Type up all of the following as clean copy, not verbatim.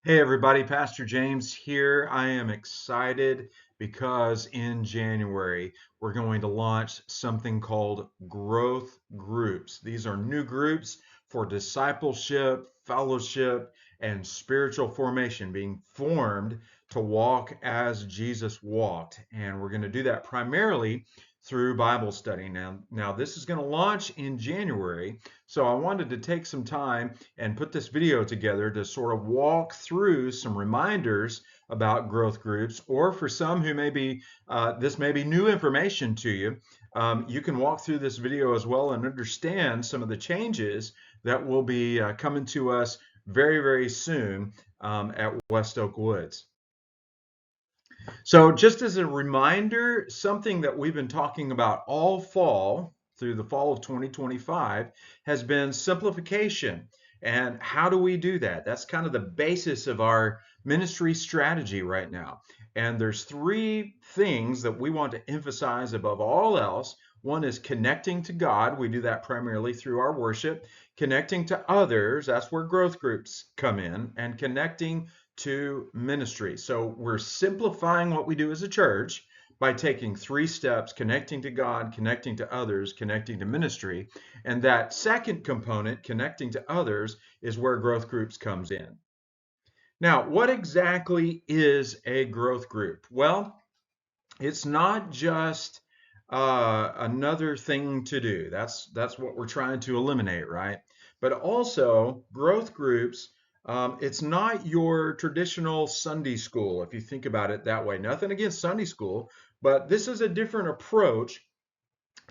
Hey everybody, Pastor James here. I am excited because in January we're going to launch something called growth groups. These are new groups for discipleship, fellowship, and spiritual formation being formed to walk as Jesus walked. And we're going to do that primarily through Bible study. Now this is going to launch in January, so I wanted to take some time and put this video together to sort of walk through some reminders about growth groups, or for some who this may be new information to you, you can walk through this video as well and understand some of the changes that will be coming to us very, very soon at Westoak Woods. So just as a reminder, something that we've been talking about all fall through the fall of 2025 has been simplification. And how do we do that? That's kind of the basis of our ministry strategy right now. And there's three things that we want to emphasize above all else. One is connecting to God. We do that primarily through our worship. Connecting to others, that's where growth groups come in, and connecting to ministry. So we're simplifying what we do as a church by taking three steps: connecting to God, connecting to others, connecting to ministry. And that second component, connecting to others, is where growth groups comes in. Now, what exactly is a growth group? Well, it's not just another thing to do. That's what we're trying to eliminate, right? But also, growth groups. It's not your traditional Sunday school, if you think about it that way. Nothing against Sunday school, but this is a different approach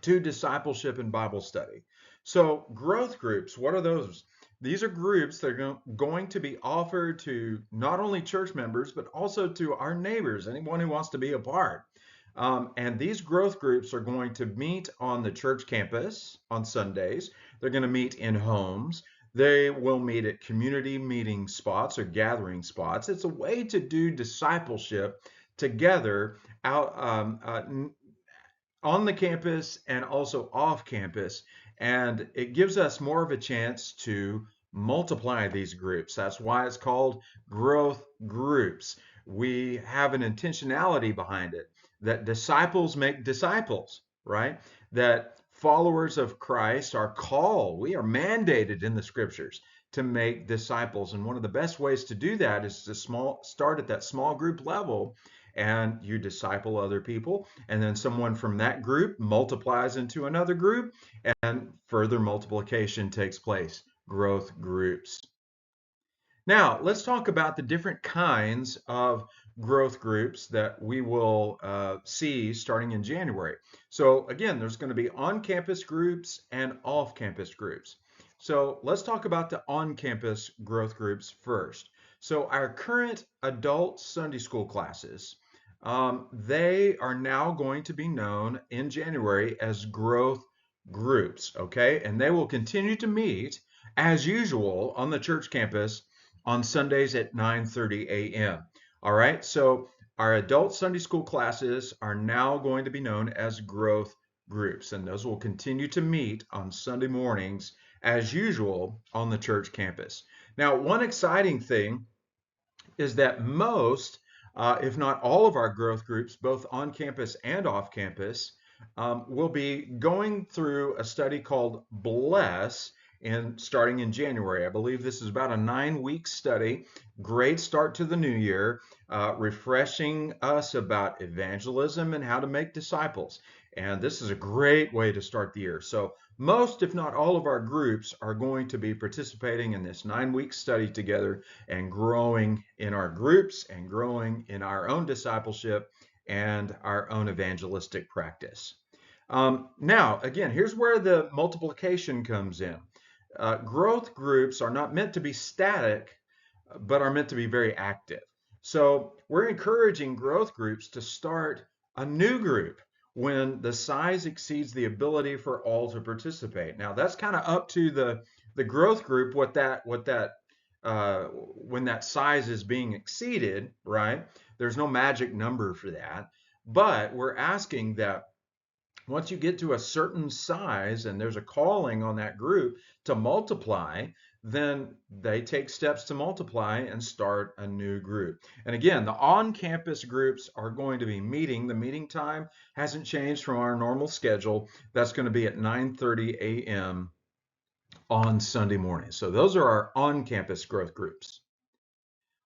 to discipleship and Bible study. So, growth groups, what are those? These are groups that are going to be offered to not only church members, but also to our neighbors, anyone who wants to be a part. And these growth groups are going to meet on the church campus on Sundays. They're going to meet in homes. They will meet at community meeting spots or gathering spots. It's a way to do discipleship together out on the campus and also off campus. And it gives us more of a chance to multiply these groups. That's why it's called growth groups. We have an intentionality behind it that disciples make disciples, right? That followers of Christ are called, we are mandated in the scriptures to make disciples. And one of the best ways to do that is to start at that small group level, and you disciple other people, and then someone from that group multiplies into another group, and further multiplication takes place. Growth groups. Now, let's talk about the different kinds of growth groups that we will see starting in January. So again, there's going to be on-campus groups and off-campus groups. So let's talk about the on-campus growth groups first. So our current adult Sunday school classes, they are now going to be known in January as growth groups, okay? And they will continue to meet as usual on the church campus on Sundays at 9:30 a.m. All right, so our adult Sunday school classes are now going to be known as growth groups, and those will continue to meet on Sunday mornings as usual on the church campus. Now, one exciting thing is that most, if not all of our growth groups, both on campus and off campus, will be going through a study called Bless starting in January. I believe this is about a 9-week study. Great start to the new year, refreshing us about evangelism and how to make disciples. And this is a great way to start the year. So most, if not all of our groups are going to be participating in this 9-week study together and growing in our groups and growing in our own discipleship and our own evangelistic practice. Now, again, here's where the multiplication comes in. Growth groups are not meant to be static, but are meant to be very active. So we're encouraging growth groups to start a new group when the size exceeds the ability for all to participate. Now that's kind of up to the growth group when that size is being exceeded, right? There's no magic number for that, but we're asking that once you get to a certain size and there's a calling on that group to multiply, then they take steps to multiply and start a new group. And again, the on-campus groups are going to be meeting. The meeting time hasn't changed from our normal schedule. That's going to be at 9:30 a.m. on Sunday morning. So those are our on-campus growth groups.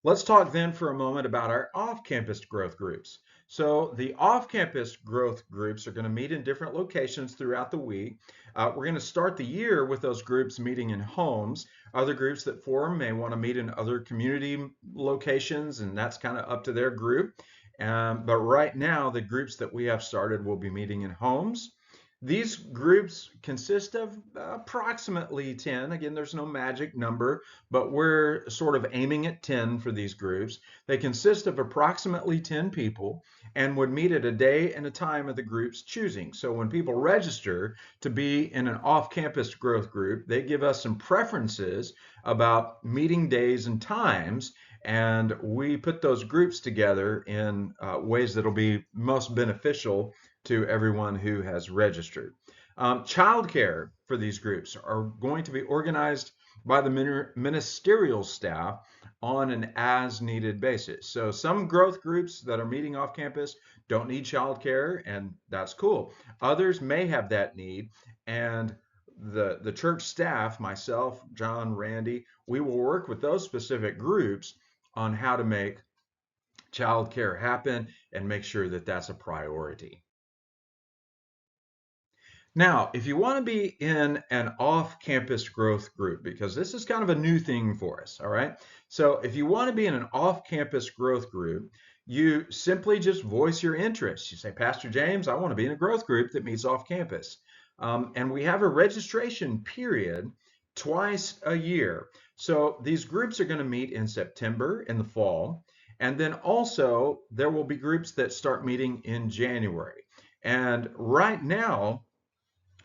Let's talk then for a moment about our off-campus growth groups. So the off-campus growth groups are going to meet in different locations throughout the week. We're going to start the year with those groups meeting in homes. Other groups that form may want to meet in other community locations, and that's kind of up to their group. But right now, the groups that we have started will be meeting in homes. These groups consist of approximately 10. Again, there's no magic number, but we're sort of aiming at 10 for these groups. They consist of approximately 10 people and would meet at a day and a time of the group's choosing. So when people register to be in an off-campus growth group, they give us some preferences about meeting days and times, and we put those groups together in ways that'll be most beneficial to everyone who has registered. Childcare for these groups are going to be organized by the ministerial staff on an as needed basis. So some growth groups that are meeting off campus don't need childcare, and that's cool. Others may have that need, and the church staff, myself, John, Randy, we will work with those specific groups on how to make childcare happen and make sure that that's a priority. Now, if you want to be in an off-campus growth group, because this is kind of a new thing for us, all right? So if you want to be in an off-campus growth group, you simply just voice your interest. You say, Pastor James, I want to be in a growth group that meets off campus. And we have a registration period twice a year. So these groups are going to meet in September in the fall. And then also there will be groups that start meeting in January. And right now,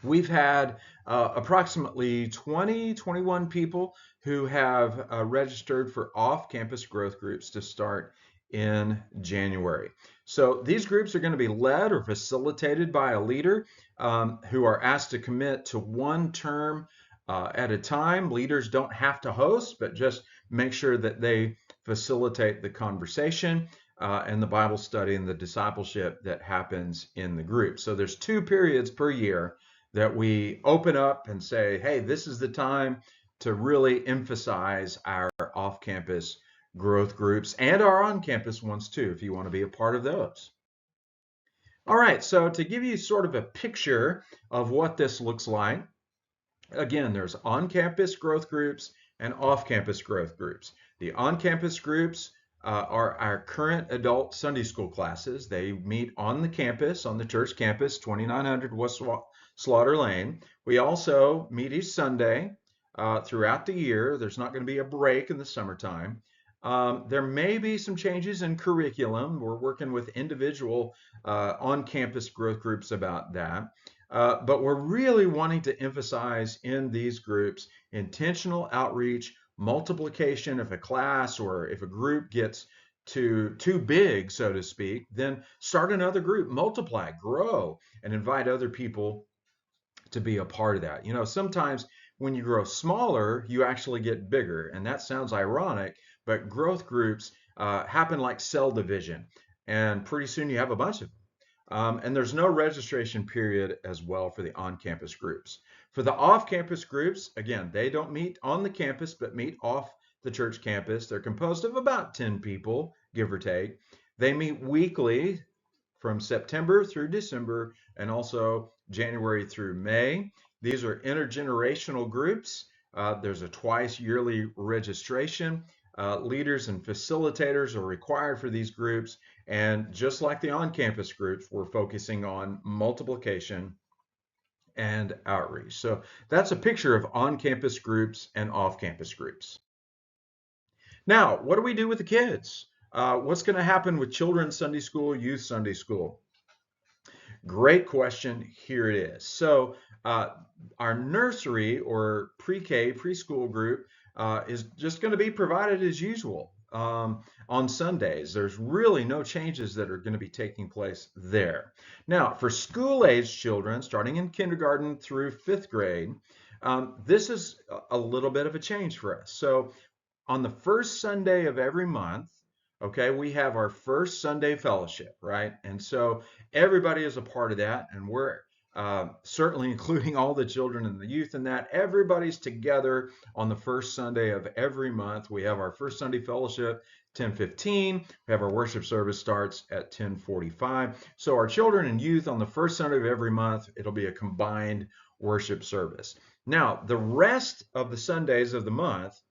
we've had approximately 21 people who have registered for off-campus growth groups to start in January. So these groups are going to be led or facilitated by a leader who are asked to commit to one term at a time. Leaders don't have to host, but just make sure that they facilitate the conversation and the Bible study and the discipleship that happens in the group. So there's 2 periods per year that we open up and say, hey, this is the time to really emphasize our off-campus growth groups and our on-campus ones too, if you want to be a part of those. All right, so to give you sort of a picture of what this looks like, again, there's on-campus growth groups and off-campus growth groups. The on-campus groups are our current adult Sunday school classes. They meet on the campus, on the church campus, 2900 West Slaughter Lane. We also meet each Sunday throughout the year. There's not going to be a break in the summertime. There may be some changes in curriculum. We're working with individual on-campus growth groups about that. But we're really wanting to emphasize in these groups intentional outreach, multiplication. If a class or if a group gets too big, so to speak, then start another group, multiply, grow, and invite other people to be a part of that. You know, sometimes when you grow smaller, you actually get bigger, and that sounds ironic, but growth groups happen like cell division, and pretty soon you have a bunch of them. And there's no registration period as well for the on-campus groups. For the off-campus groups, again, they don't meet on the campus, but meet off the church campus. They're composed of about 10 people, give or take. They meet weekly from September through December and also January through May. These are intergenerational groups. There's a twice yearly registration. Leaders and facilitators are required for these groups. And just like the on-campus groups, we're focusing on multiplication and outreach. So that's a picture of on-campus groups and off-campus groups. Now, what do we do with the kids? What's going to happen with children's Sunday school, youth Sunday school? Great question. Here it is. So our nursery or pre-K, preschool group is just going to be provided as usual on Sundays. There's really no changes that are going to be taking place there. Now, for school-age children, starting in kindergarten through 5th grade, This is a little bit of a change for us. So on the first Sunday of every month, okay, we have our first Sunday fellowship, right? And so everybody is a part of that, and we're certainly including all the children and the youth in that. Everybody's together on the first Sunday of every month. We have our first Sunday fellowship 10:15. We have our worship service starts at 10:45. So our children and youth on the first Sunday of every month, it'll be a combined worship service. Now, the rest of the Sundays of the month,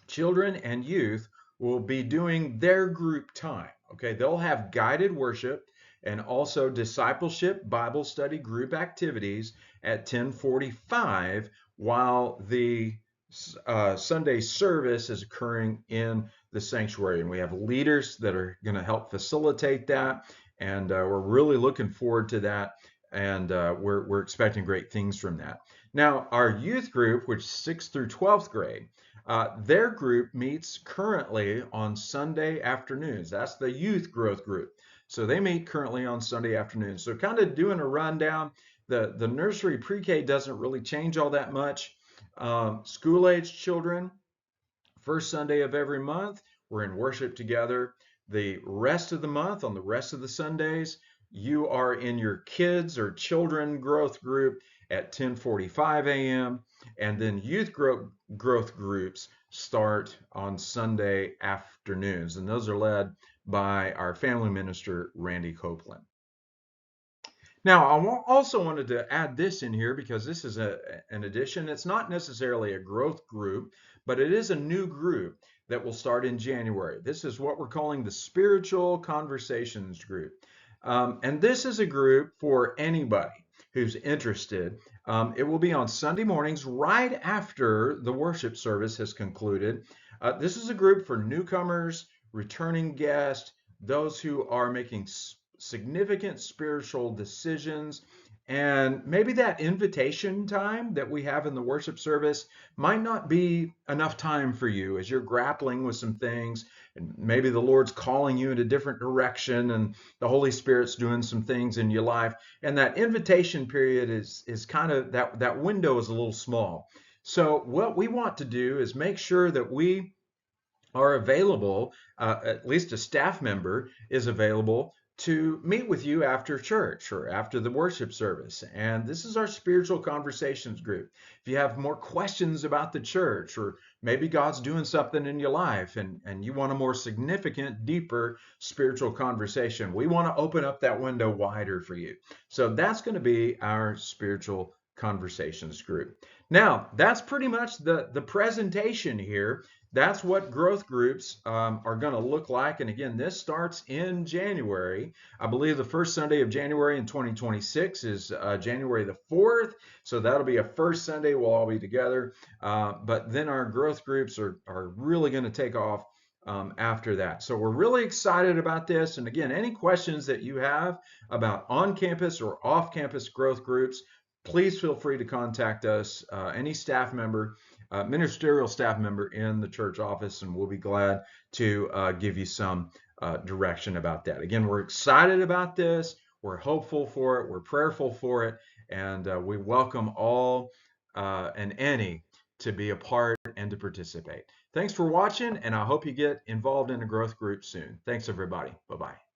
children and youth will be doing their group time. Okay, they'll have guided worship and also discipleship Bible study group activities at 10:45 while the Sunday service is occurring in the sanctuary. And we have leaders that are going to help facilitate that. And we're really looking forward to that. And we're expecting great things from that. Now, our youth group, which is 6th through 12th grade, their group meets currently on Sunday afternoons. That's the youth growth group. So they meet currently on Sunday afternoons. So kind of doing a rundown, the nursery pre-K doesn't really change all that much. School-age children, first Sunday of every month, we're in worship together. The rest of the month, on the rest of the Sundays, you are in your kids or children growth group at 10:45 a.m. And then youth growth groups start on Sunday afternoons. And those are led by our family minister, Randy Copeland. Now, I also wanted to add this in here because this is an addition. It's not necessarily a growth group, but it is a new group that will start in January. This is what we're calling the Spiritual Conversations Group. And this is a group for anybody who's interested. It will be on Sunday mornings right after the worship service has concluded. This is a group for newcomers, returning guests, those who are making significant spiritual decisions. And maybe that invitation time that we have in the worship service might not be enough time for you as you're grappling with some things. And maybe the Lord's calling you in a different direction and the Holy Spirit's doing some things in your life. And that invitation period is kind of that window is a little small. So what we want to do is make sure that we are available, at least a staff member is available to meet with you after church or after the worship service. And this is our spiritual conversations group. If you have more questions about the church, or maybe God's doing something in your life and you want a more significant, deeper spiritual conversation, we want to open up that window wider for you. So that's going to be our spiritual conversations group. Now, that's pretty much the presentation here. That's what growth groups are going to look like. And again, this starts in January. I believe the first Sunday of January in 2026 is January the 4th. So that'll be a first Sunday. We'll all be together. But then our growth groups are really going to take off after that. So we're really excited about this. And again, any questions that you have about on-campus or off-campus growth groups, please feel free to contact us, any staff member, ministerial staff member in the church office, and we'll be glad to give you some direction about that. Again, we're excited about this. We're hopeful for it. We're prayerful for it. And we welcome all and any to be a part and to participate. Thanks for watching, and I hope you get involved in a growth group soon. Thanks, everybody. Bye-bye.